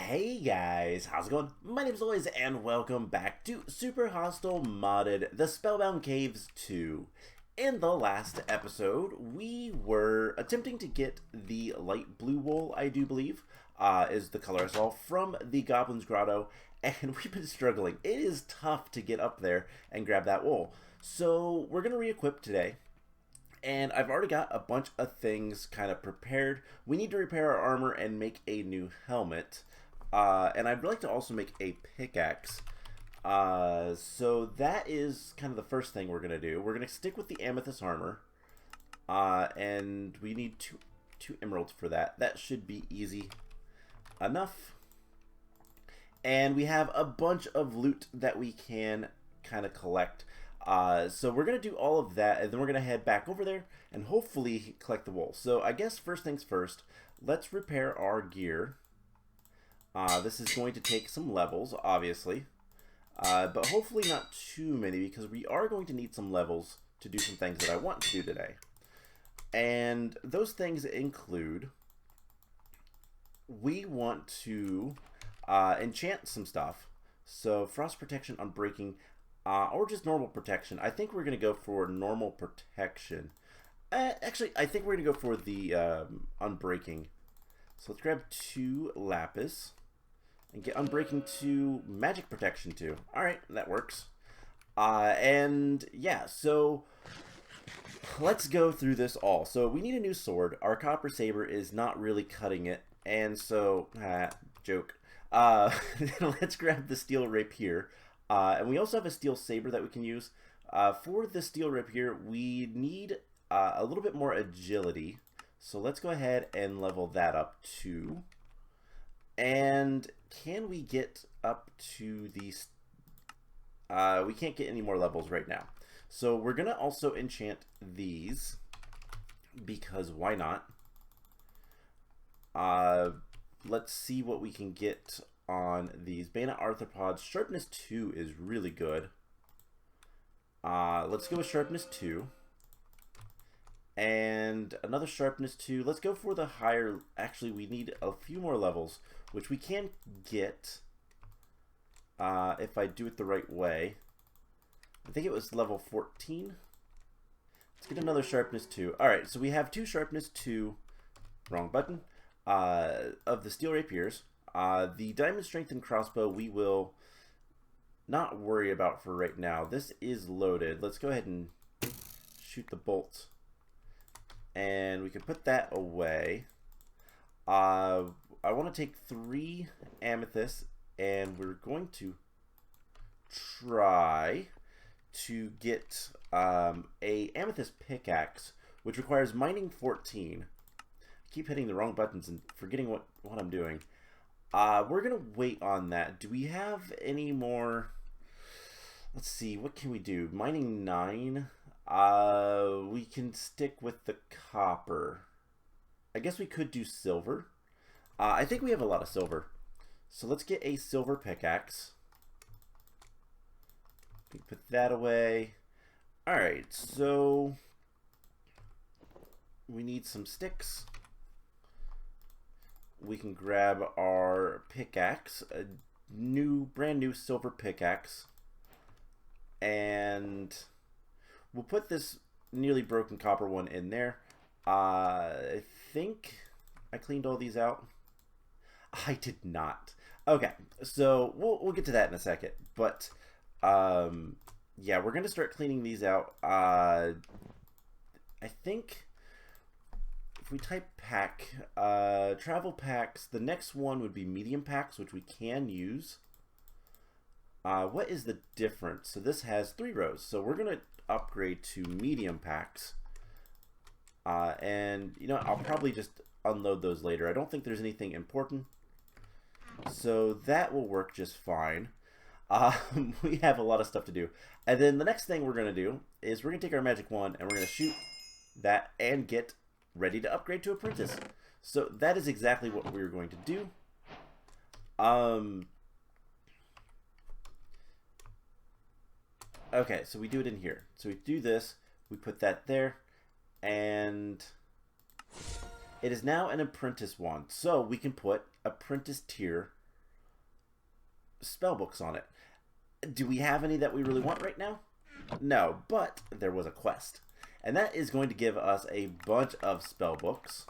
Hey guys, how's it going? My name's Lois and welcome back to Super Hostile Modded The Spellbound Caves II. In the last episode, we were attempting to get the light blue wool, I do believe, is the color I saw, from the Goblin Grotto, and we've been struggling. It is tough to get up there and grab that wool. So we're going to re-equip today. And I've already got a bunch of things kind of prepared. We need to repair our armor and make a new helmet. And I'd like to also make a pickaxe. So that is kind of the first thing we're going to do. We're going to stick with the amethyst armor. And we need two emeralds for that. That should be easy enough. And we have a bunch of loot that we can kind of collect. So we're going to do all of that, and then we're going to head back over there and hopefully collect the wool. So I guess first things first, let's repair our gear. This is going to take some levels, obviously, but hopefully not too many, because we are going to need some levels to do some things that I want to do today. And those things include, we want to enchant some stuff. So frost protection, unbreaking, or just normal protection. I think we're going to go for normal protection. Actually, I think we're going to go for the unbreaking. So let's grab 2 lapis and get unbreaking to magic protection too. Alright, that works. And yeah, so let's go through this all. So we need a new sword. Our copper saber is not really cutting it. And so, joke. Let's grab the steel rapier. And we also have a steel saber that we can use. For the steel rapier, we need a little bit more agility. So let's go ahead and level that up too. And can we get up to these? We can't get any more levels right now. So we're going to also enchant these, because why not? Let's see what we can get on these. Bayonet arthropods. Sharpness 2 is really good. Let's go with sharpness 2. And another sharpness 2. Let's go for the higher. Actually, we need a few more levels, which we can get if I do it the right way. I think it was level 14. Let's get another sharpness 2. Alright, so we have 2 sharpness 2. Wrong button. Of the steel rapiers. The diamond strength and crossbow we will not worry about for right now. This is loaded. Let's go ahead and shoot the bolts. And we can put that away. I want to take 3 amethysts, and we're going to try to get a amethyst pickaxe, which requires mining 14. I keep hitting the wrong buttons and forgetting what I'm doing. We're going to wait on that. Do we have any more? Let's see. What can we do? Mining 9. We can stick with the copper. I guess we could do silver. I think we have a lot of silver. So let's get a silver pickaxe. We put that away. Alright, so we need some sticks. We can grab our pickaxe, a brand new silver pickaxe, and we'll put this nearly broken copper one in there. I think I cleaned all these out. I did not. Okay, so we'll get to that in a second. But yeah, we're gonna start cleaning these out. I think if we type pack, travel packs, the next one would be medium packs, which we can use. What is the difference? So this has 3 rows. So we're going to upgrade to medium packs. And, you know, I'll probably just unload those later. I don't think there's anything important. So that will work just fine. We have a lot of stuff to do. And then the next thing we're going to do is we're going to take our magic wand and we're going to shoot that and get ready to upgrade to apprentice. So that is exactly what we're going to do. Okay, so we do it in here. So we do this, we put that there, and it is now an apprentice wand. So we can put apprentice tier spell books on it. Do we have any that we really want right now? No, but there was a quest. And that is going to give us a bunch of spell books.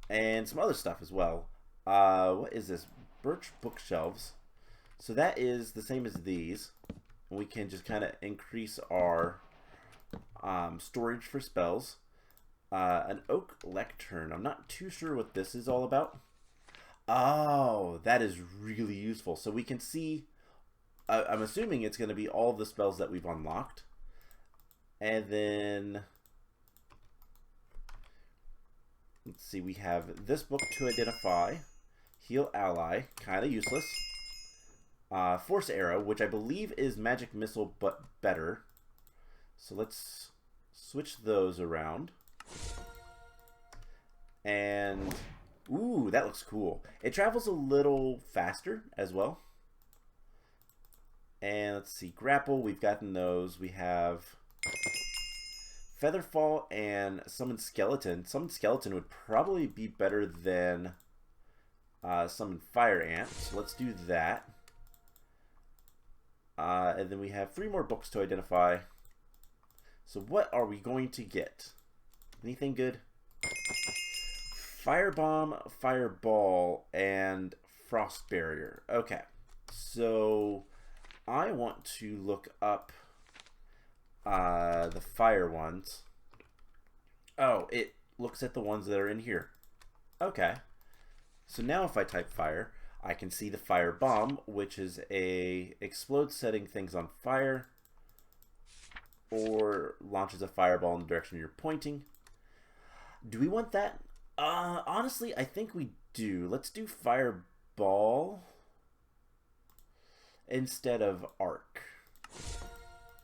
And some other stuff as well. What is this? Birch bookshelves. So that is the same as these. We can just kind of increase our storage for spells. An oak lectern. I'm not too sure what this is all about. Oh, that is really useful. So we can see, I'm assuming it's going to be all the spells that we've unlocked. And then, let's see, we have this book to identify. Heal ally, kind of useless. Force arrow, which I believe is magic missile, but better. So let's switch those around. And, ooh, that looks cool. It travels a little faster as well. And let's see, grapple, we've gotten those. We have Featherfall and Summon Skeleton. Summon Skeleton would probably be better than Summon Fire Ant. So let's do that. And then we have 3 more books to identify. So what are we going to get? Anything good? Firebomb, Fireball, and Frost Barrier. Okay. So I want to look up the fire ones. Oh, it looks at the ones that are in here. Okay. So now if I type fire, I can see the fire bomb, which is a explode setting things on fire or launches a fireball in the direction you're pointing. Do we want that? Honestly, I think we do. Let's do fireball instead of arc.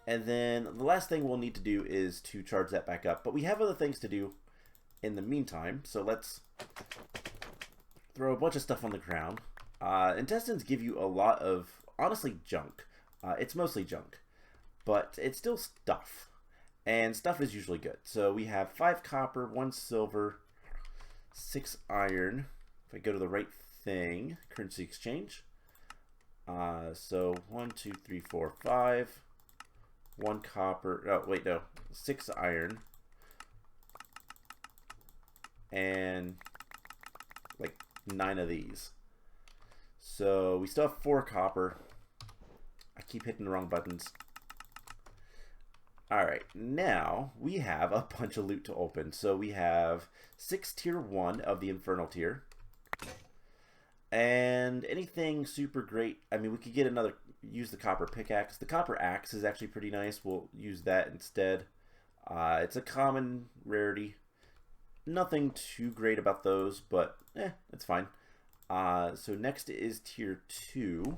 And then the last thing we'll need to do is to charge that back up. But we have other things to do in the meantime. So let's throw a bunch of stuff on the ground. Intestines give you a lot of, honestly, junk. It's mostly junk. But it's still stuff. And stuff is usually good. So we have 5 copper, 1 silver, 6 iron. If I go to the right thing, currency exchange. So 1, 2, 3, 4, 5. 1 copper. Oh, wait, no. 6 iron. And like 9 of these. So we still have 4 copper. I keep hitting the wrong buttons. Alright, now we have a bunch of loot to open. So we have 6 tier 1 of the Infernal tier. And anything super great. I mean, we could get another, use the copper pickaxe. The copper axe is actually pretty nice. We'll use that instead. It's a common rarity. Nothing too great about those, but it's fine. So next is tier 2.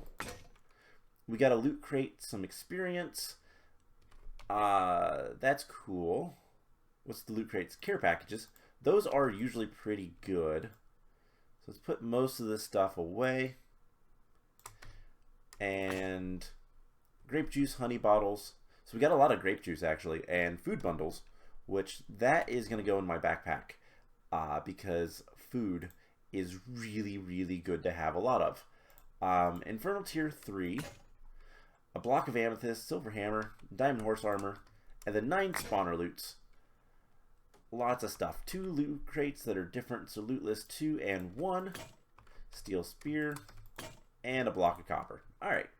We got a loot crate, some experience. That's cool. What's the loot crates? Care packages. Those are usually pretty good. So let's put most of this stuff away. And grape juice, honey bottles. So we got a lot of grape juice actually, and food bundles, which that is going to go in my backpack because food is really, really good to have a lot of. Infernal tier 3. A block of amethyst, silver hammer, diamond horse armor, and then 9 spawner loots. Lots of stuff. 2 loot crates that are different, so loot list 2 and 1. Steel spear, and a block of copper. Alright.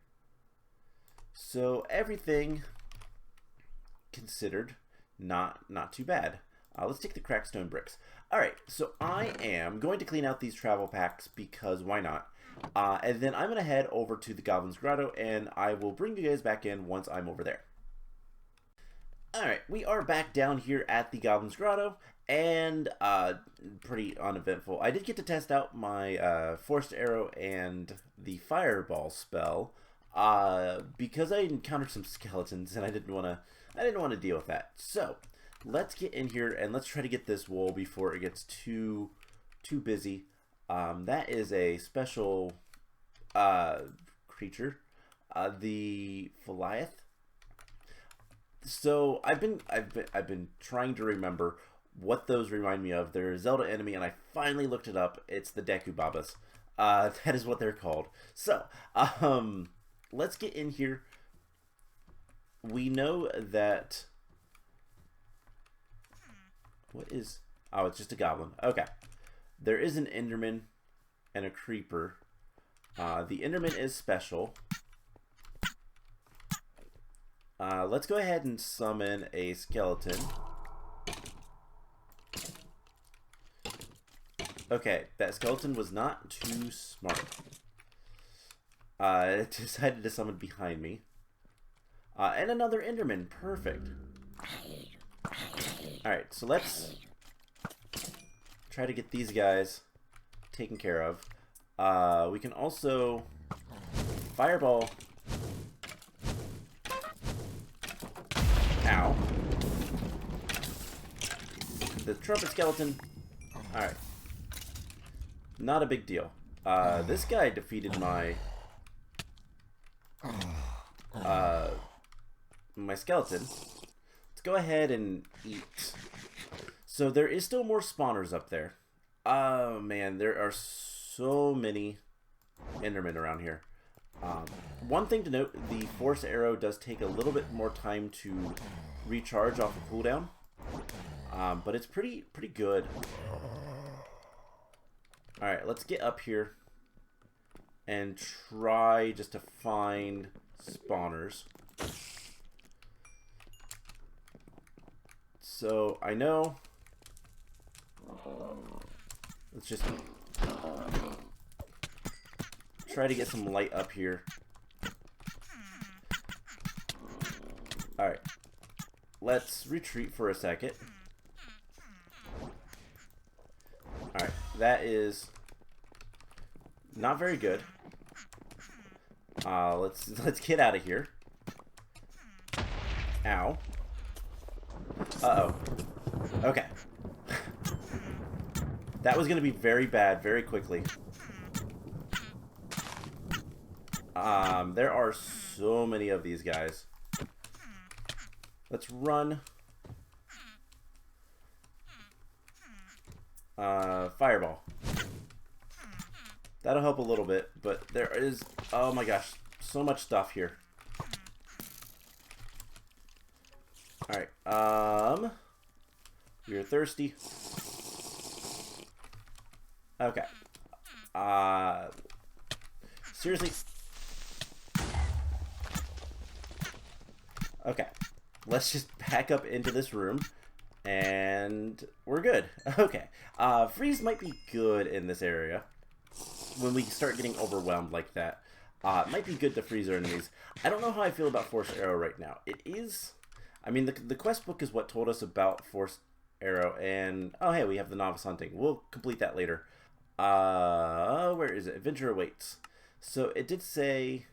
So everything considered not too bad. Let's take the crackstone bricks. Alright, so I am going to clean out these travel packs because why not? And then I'm going to head over to the Goblins Grotto, and I will bring you guys back in once I'm over there. Alright, we are back down here at the Goblins Grotto, and pretty uneventful. I did get to test out my Forced Arrow and the Fireball spell, because I encountered some skeletons, and I didn't want to deal with that. So, let's get in here, and let's try to get this wool before it gets too busy. That is a special creature, the Philiath. So I've been trying to remember what those remind me of. They're a Zelda enemy, and I finally looked it up. It's the Deku Babas. That is what they're called. So, let's get in here. We know that... What is... Oh, it's just a goblin. Okay. There is an Enderman and a creeper. The Enderman is special. Let's go ahead and summon a skeleton. Okay, that skeleton was not too smart. It decided to summon behind me. And another Enderman. Perfect. Alright, so let's try to get these guys taken care of. We can also fireball. Ow. The trumpet skeleton. Alright. Not a big deal. This guy defeated my my skeleton. Let's go ahead and eat. So there is still more spawners up there. Oh man, there are so many Endermen around here. One thing to note, the Force Arrow does take a little bit more time to recharge off of cooldown. But it's pretty good. Alright, let's get up here and try just to find spawners. So, I know... Let's just try to get some light up here. Alright. Let's retreat for a second. Alright, that is not very good. Let's get out of here. Ow. Uh-oh. Okay. That was going to be very bad very quickly. There are so many of these guys. Let's run. Fireball. That'll help a little bit, but there is, oh my gosh, so much stuff here. Alright, you're thirsty. Okay. Seriously? Okay. Let's just back up into this room. And we're good. Okay. Freeze might be good in this area. When we start getting overwhelmed like that. It might be good to freeze our enemies. I don't know how I feel about Force Arrow right now. It is... I mean, the quest book is what told us about Force Arrow. And... Oh, hey, we have the Novice Hunting. We'll complete that later. Where is it? Adventure awaits. So, it did say...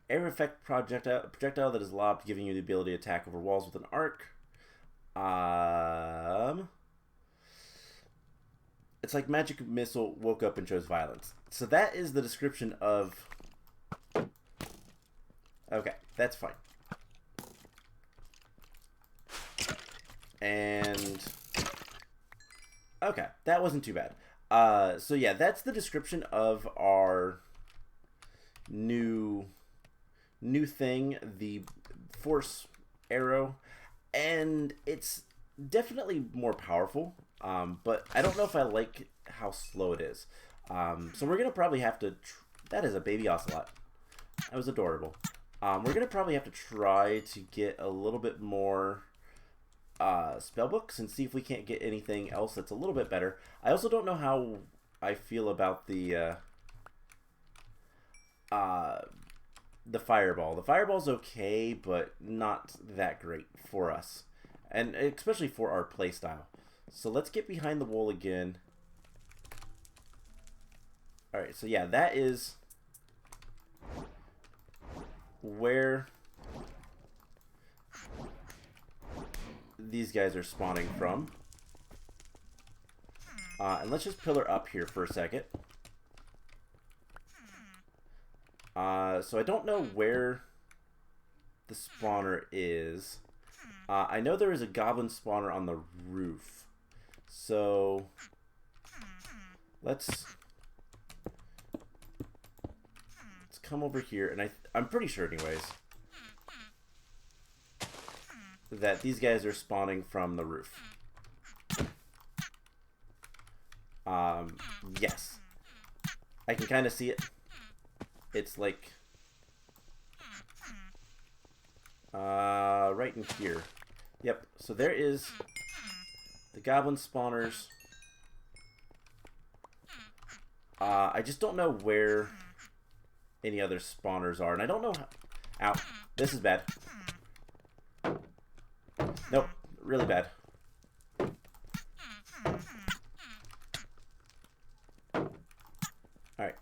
Air effect projectile that is lobbed, giving you the ability to attack over walls with an arc. It's like magic missile woke up and chose violence. So that is the description of... Okay, that's fine. And... Okay, that wasn't too bad. So yeah, that's the description of our new thing, the Force Arrow. And it's definitely more powerful, but I don't know if I like how slow it is. So we're going to probably have to... That is a baby ocelot. That was adorable. We're going to probably have to try to get a little bit more spellbooks and see if we can't get anything else that's a little bit better. I also don't know how I feel about the fireball. The fireball's okay, but not that great for us. And especially for our playstyle. So let's get behind the wall again. Alright, so yeah, that is where these guys are spawning from. And let's just pillar up here for a second. So I don't know where the spawner is. I know there is a goblin spawner on the roof. So let's come over here, and I'm pretty sure, anyways, that these guys are spawning from the roof. Yes. I can kind of see it. It's like right in here. Yep. So there is the goblin spawners. I just don't know where any other spawners are, and I don't know how... Ow. This is bad. Nope. Really bad. Alright.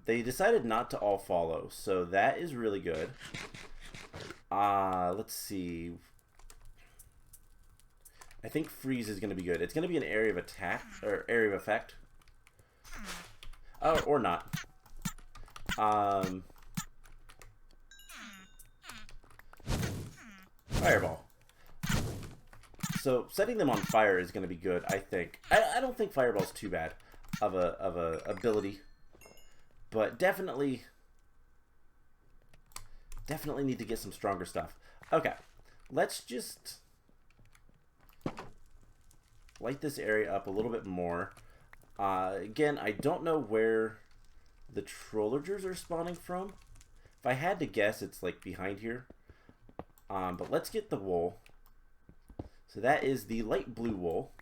They decided not to all follow, so that is really good. Let's see. I think freeze is going to be good. It's going to be an area of attack, or area of effect. Oh, or not. Fireball. So setting them on fire is going to be good, I think. I don't think fireball's too bad of a ability, but definitely need to get some stronger stuff. Okay, let's just light this area up a little bit more. Again, I don't know where the trollagers are spawning from. If I had to guess, it's like behind here. But let's get the wool. So that is the light blue wool.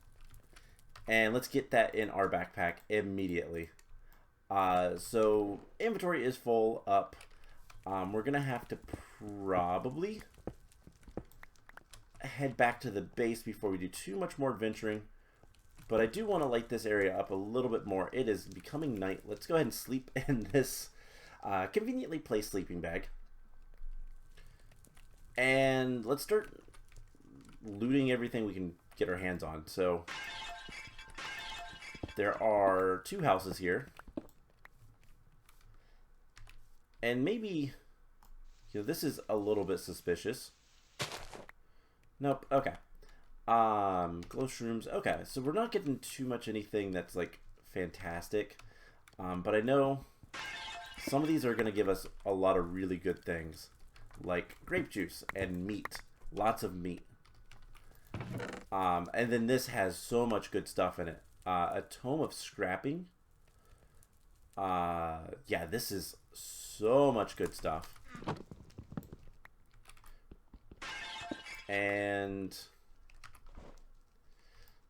And let's get that in our backpack immediately. So inventory is full up. We're going to have to probably head back to the base before we do too much more adventuring. But I do want to light this area up a little bit more. It is becoming night. Let's go ahead and sleep in this conveniently placed sleeping bag. And let's start looting everything we can get our hands on. So there are 2 houses here. And maybe, this is a little bit suspicious. Nope, okay. Glow shrooms. Okay, so we're not getting too much anything that's like fantastic. But I know some of these are going to give us a lot of really good things, like grape juice and meat. Lots of meat. And then this has so much good stuff in it. A tome of scrapping. Yeah, this is so much good stuff. And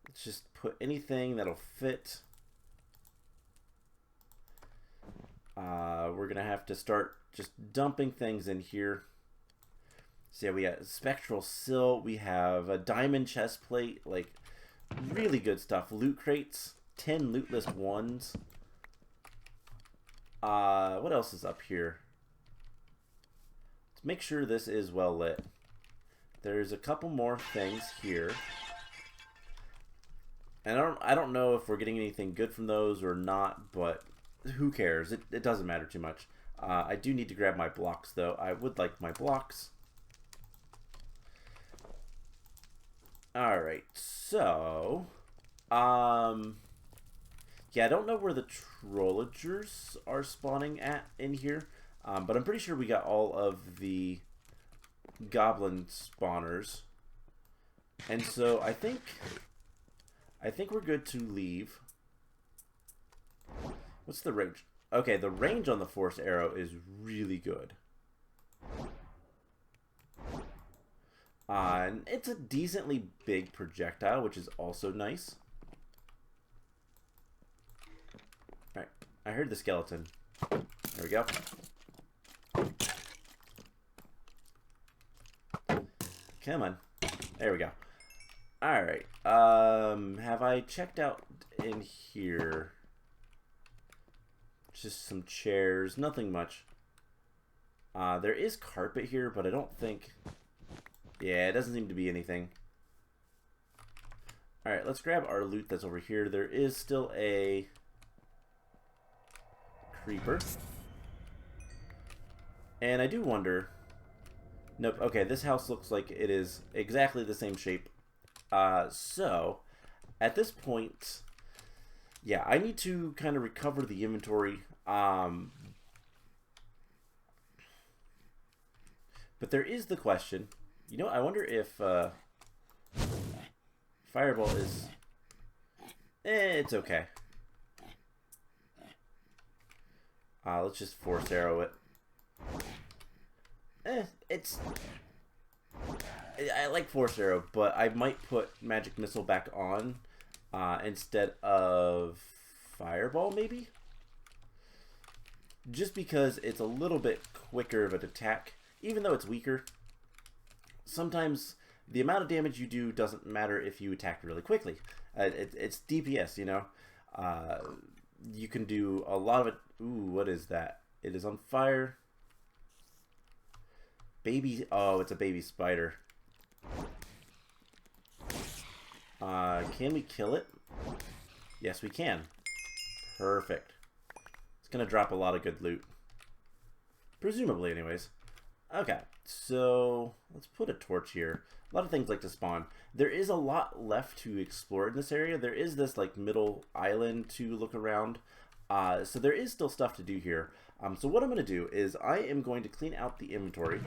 let's just put anything that'll fit. We're gonna have to start just dumping things in here. So yeah, we got spectral sill, we have a diamond chest plate, like really good stuff. Loot crates, 10 lootless ones. What else is up here? Let's make sure this is well lit. There's a couple more things here. And I don't know if we're getting anything good from those or not, but who cares? It doesn't matter too much. I do need to grab my blocks, though. I would like my blocks. Alright, so... yeah, I don't know where the trollagers are spawning at in here. But I'm pretty sure we got all of the goblin spawners. And so I think we're good to leave. What's the range? Okay, the range on the force arrow is really good. And it's a decently big projectile, which is also nice. Alright, I heard the skeleton. There we go. Come on. There we go. Alright. Have I checked out in here? Just some chairs. Nothing much. There is carpet here, but I don't think... Yeah, it doesn't seem to be anything. Alright, let's grab our loot that's over here. There is still a... creeper. And I do wonder... Nope, okay, this house looks like it is exactly the same shape. So, at this point, yeah, I need to kind of recover the inventory. But there is the question. You know, I wonder if Fireball is... it's okay. Let's just Force Arrow it. It's... I like Force Arrow, but I might put Magic Missile back on instead of Fireball, maybe? Just because it's a little bit quicker of an attack, even though it's weaker. Sometimes the amount of damage you do doesn't matter if you attack really quickly. It's DPS, you know? You can do a lot of it. Ooh, what is that? It is on fire. Baby... Oh, it's a baby spider. Can we kill it? Yes, we can. Perfect. It's gonna drop a lot of good loot. Presumably, anyways. Okay, so let's put a torch here. A lot of things like to spawn. There is a lot left to explore in this area. There is this like middle island to look around. So there is still stuff to do here. So what I'm going to do is I am going to clean out the inventory.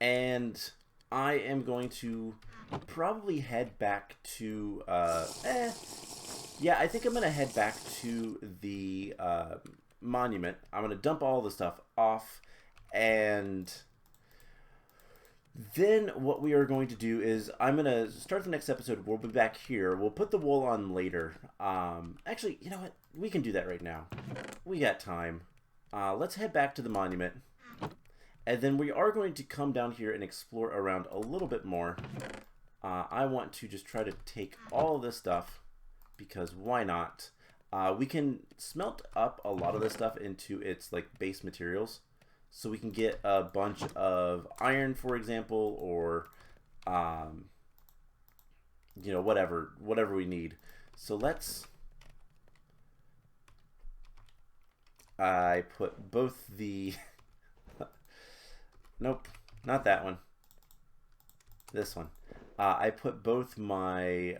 And I am going to probably head back to... yeah, I think I'm going to head back to the monument. I'm going to dump all the stuff off. And then what we are going to do is I'm going to start the next episode. We'll be back here. We'll put the wool on later. Actually, you know what? We can do that right now. We got time. Let's head back to the monument. And then we are going to come down here and explore around a little bit more. I want to just try to take all this stuff because why not? We can smelt up a lot of this stuff into its like base materials. So we can get a bunch of iron, for example, or, you know, whatever we need. So let's, I put both the, nope, not that one, this one. I put both my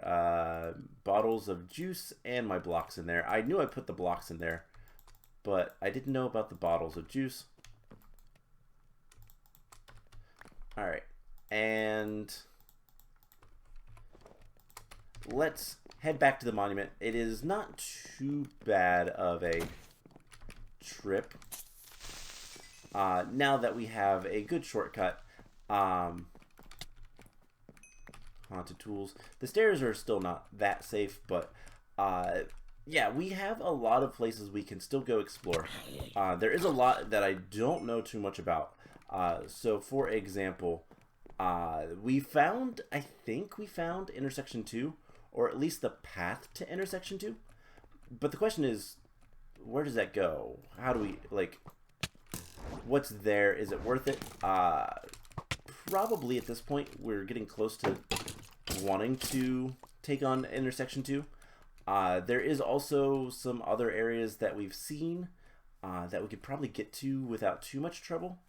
bottles of juice and my blocks in there. I knew I put the blocks in there, but I didn't know about the bottles of juice. Alright, and let's head back to the monument. It is not too bad of a trip. Now that we have a good shortcut. Haunted tools. The stairs are still not that safe, but yeah, we have a lot of places we can still go explore. There is a lot that I don't know too much about. So, for example, we found, I think we found Intersection 2, or at least the path to Intersection 2. But the question is, where does that go? How do we, like, what's there? Is it worth it? Probably at this point, we're getting close to wanting to take on Intersection 2. There is also some other areas that we've seen that we could probably get to without too much trouble.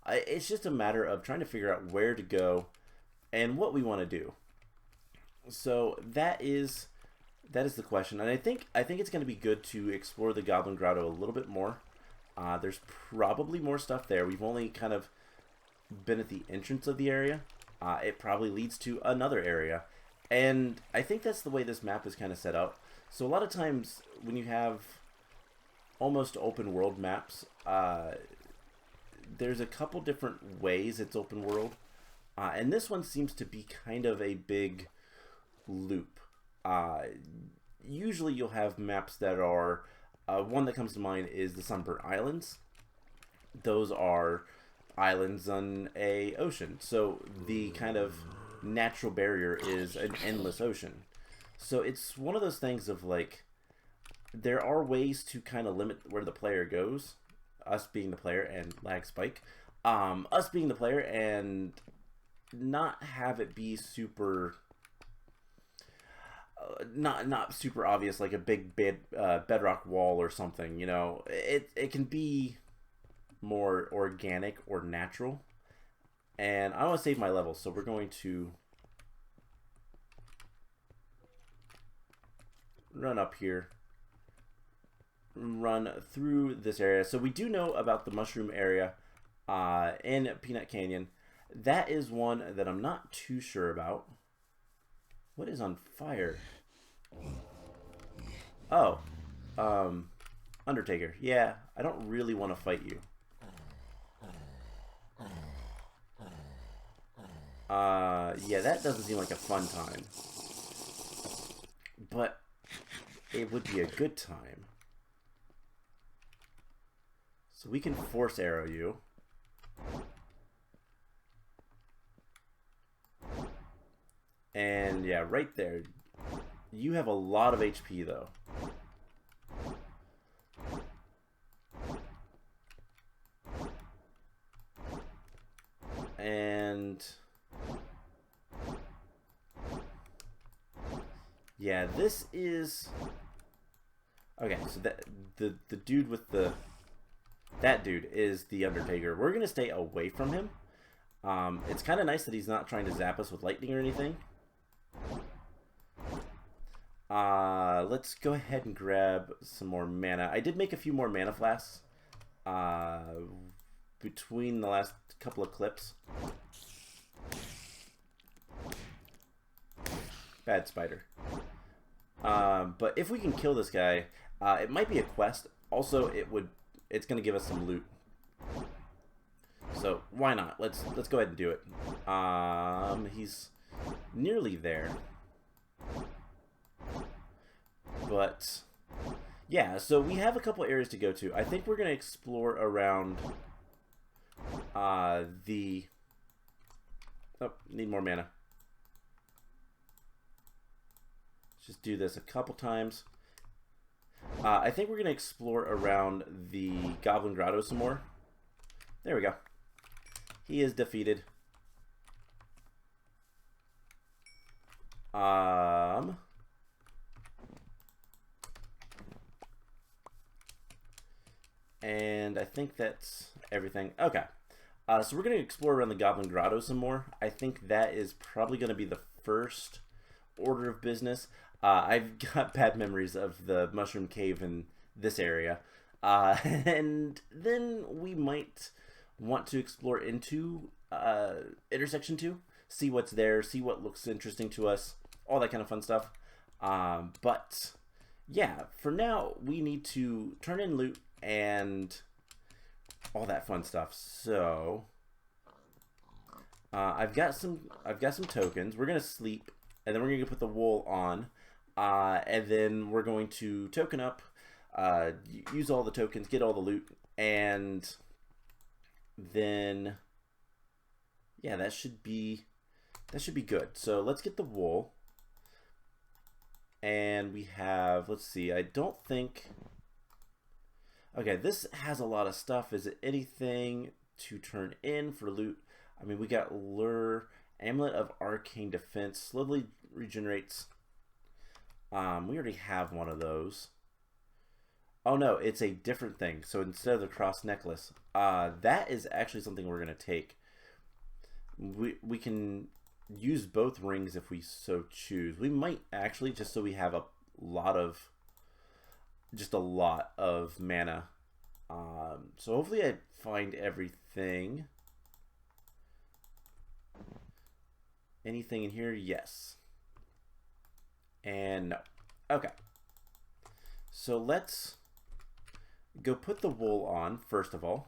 It's just a matter of trying to figure out where to go and what we want to do. So that is the question, and I think it's going to be good to explore the Goblin Grotto a little bit more. There's probably more stuff there. We've only kind of been at the entrance of the area. It probably leads to another area, and I think that's the way this map is kind of set up. So a lot of times when you have almost open world maps, there's a couple different ways it's open world, and this one seems to be kind of a big loop. Usually you'll have maps that are, one that comes to mind is the Sunburnt Islands. Those are islands on a ocean, so the kind of natural barrier is an endless ocean. So it's one of those things of like, there are ways to kind of limit where the player goes, us being the player and lag spike, us being the player and not have it be super, not super obvious like a big bedrock wall or something. You know, it can be more organic or natural, and I want to save my levels, so we're going to run up here, run through this area. So we do know about the mushroom area. in Peanut Canyon. That is one that I'm not too sure about. What is on fire? Oh, Undertaker. Yeah, I don't really want to fight you. Yeah, that doesn't seem like a fun time. But it would be a good time. So we can force arrow you. And yeah, right there. You have a lot of HP though. And yeah, this is okay. So that the dude with that dude is the Undertaker. We're gonna stay away from him. It's kind of nice that he's not trying to zap us with lightning or anything. Let's go ahead and grab some more mana. I did make a few more mana flasks between the last couple of clips. Bad spider. But if we can kill this guy, it might be a quest. Also, it's gonna give us some loot. So why not? Let's go ahead and do it. He's nearly there. But yeah, so we have a couple areas to go to. I think we're gonna explore around need more mana. Let's just do this a couple times. I think we're gonna explore around the Goblin Grotto some more. There we go. He is defeated. And I think that's everything. Okay. So we're going to explore around the Goblin Grotto some more. I think that is probably going to be the first order of business. I've got bad memories of the Mushroom Cave in this area. And then we might want to explore into Intersection 2. See what's there, see what looks interesting to us. All that kind of fun stuff. But yeah, for now, we need to turn in loot and all that fun stuff. So I've got some tokens. We're gonna sleep, and then we're gonna put the wool on, and then we're going to token up, use all the tokens, get all the loot, and then yeah, that should be good. So let's get the wool, and we have, let's see, I don't think. Okay, this has a lot of stuff. Is it anything to turn in for loot? I mean, we got Lure, Amulet of Arcane Defense, slowly regenerates. We already have one of those. Oh no, it's a different thing. So instead of the cross necklace, that is actually something we're gonna take. We can use both rings if we so choose. We might actually, just so we have a lot of mana. So hopefully I find everything. Anything in here? Yes. And no. Okay. So let's go put the wool on first of all.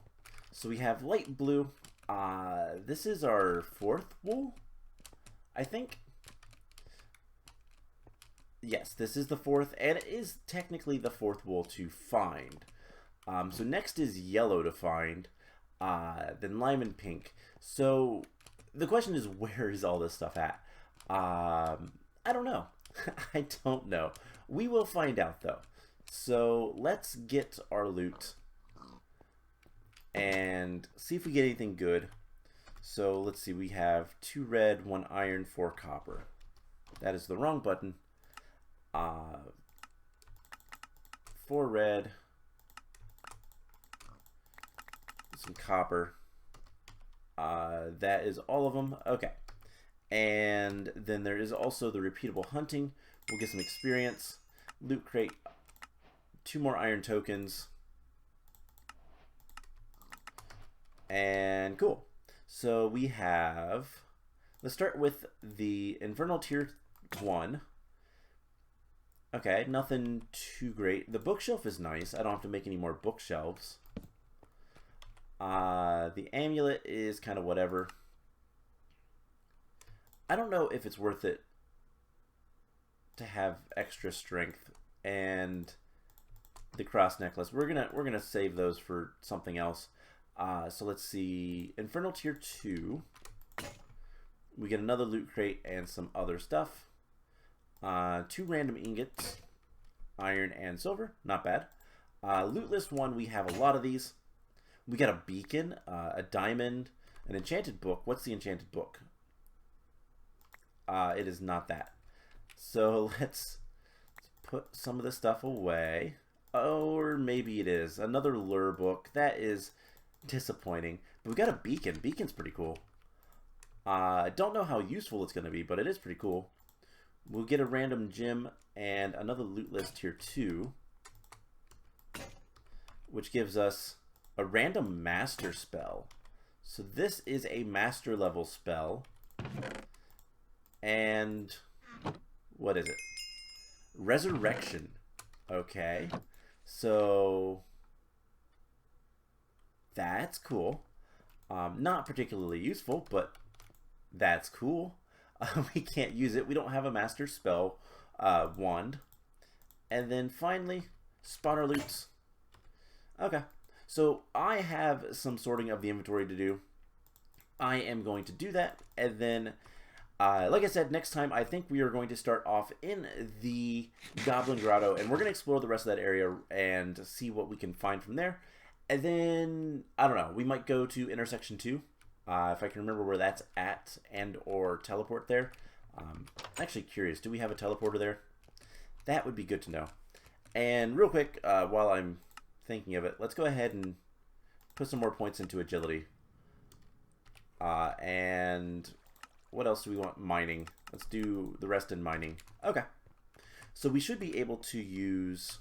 So we have light blue. This is our 4th wool, I think. Yes, this is the 4th, and it is technically the 4th wool to find. So next is yellow to find, then lime and pink. So the question is, where is all this stuff at? I don't know. I don't know. We will find out though. So let's get our loot and see if we get anything good. So let's see, we have 2 red, 1 iron, 4 copper. That is the wrong button. 4 red, some copper. That is all of them. Okay. And then there is also the repeatable hunting. We'll get some experience. Loot crate, 2 more iron tokens. And cool. So we have, let's start with the Infernal Tier 1. Okay, nothing too great. The bookshelf is nice. I don't have to make any more bookshelves. The amulet is kind of whatever. I don't know if it's worth it to have extra strength and the cross necklace. We're gonna save those for something else. So let's see. Infernal Tier 2. We get another loot crate and some other stuff. 2 random ingots, iron and silver. Not bad. Loot list 1. We have a lot of these. We got a beacon, a diamond, an enchanted book. What's the enchanted book? It is not that. So let's put some of this stuff away. Or maybe it is. Another lure book. That is disappointing. But we got a beacon. Beacon's pretty cool. I don't know how useful it's going to be, but it is pretty cool. We'll get a random gem and another loot list Tier 2. Which gives us a random master spell. So this is a master level spell. And what is it? Resurrection. Okay. So that's cool. Not particularly useful, but that's cool. We can't use it. We don't have a master spell wand. And then finally, spawner loots. Okay. So I have some sorting of the inventory to do. I am going to do that. And then, like I said, next time I think we are going to start off in the Goblin Grotto. And we're going to explore the rest of that area and see what we can find from there. And then, I don't know, we might go to Intersection 2. If I can remember where that's at and or teleport there. I'm actually curious, do we have a teleporter there? That would be good to know. And real quick, while I'm thinking of it, let's go ahead and put some more points into agility. And what else do we want? Mining. Let's do the rest in mining. Okay. So we should be able to use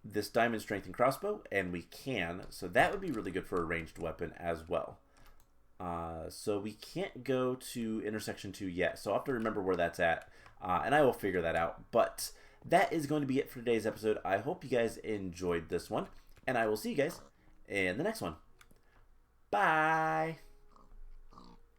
this diamond strength and crossbow, and we can. So that would be really good for a ranged weapon as well. So we can't go to Intersection 2 yet, so I'll have to remember where that's at, and I will figure that out. But that is going to be it for today's episode. I hope you guys enjoyed this one, and I will see you guys in the next one. Bye!